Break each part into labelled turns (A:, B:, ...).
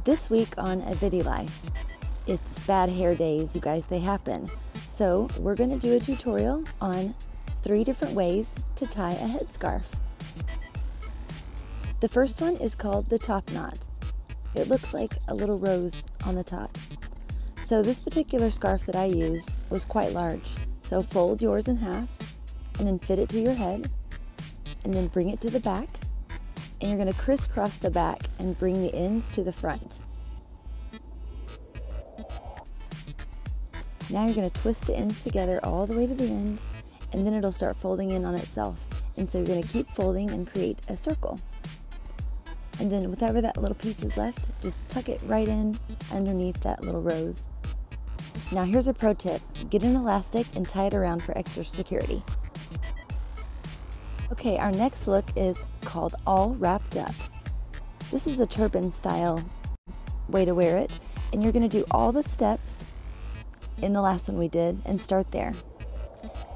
A: This week on A Viddy Life, it's bad hair days, you guys, they happen. So we're going to do a tutorial on 3 different ways to tie a headscarf. The first one is called the top knot. It looks like a little rose on the top. So this particular scarf that I used was quite large. So fold yours in half and then fit it to your head and then bring it to the back. And you're going to crisscross the back and bring the ends to the front. Now you're going to twist the ends together all the way to the end, and then it'll start folding in on itself. And so you're going to keep folding and create a circle. And then whatever that little piece is left, just tuck it right in underneath that little rose. Now here's a pro tip. Get an elastic and tie it around for extra security. Okay, our next look is called all wrapped up. This is a turban style way to wear it, and you're going to do all the steps in the last one we did and start there.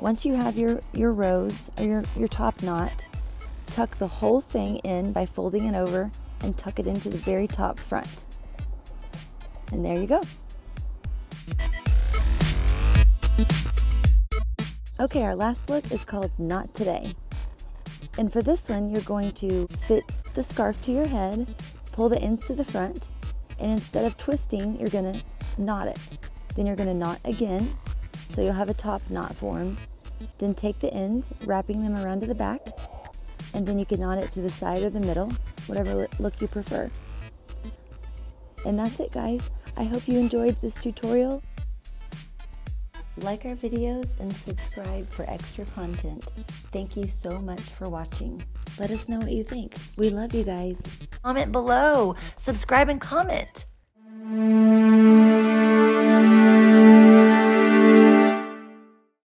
A: Once you have your rose or your top knot, tuck the whole thing in by folding it over and tuck it into the very top front. And there you go. Okay, our last look is called Not Today. And for this one, you're going to fit the scarf to your head, pull the ends to the front, and instead of twisting, you're going to knot it. Then you're going to knot again, so you'll have a top knot formed. Then take the ends, wrapping them around to the back, and then you can knot it to the side or the middle, whatever look you prefer. And that's it, guys. I hope you enjoyed this tutorial. Like our videos and subscribe for extra content. Thank you so much for watching. Let us know what you think. We love you guys.
B: Comment below, subscribe and comment.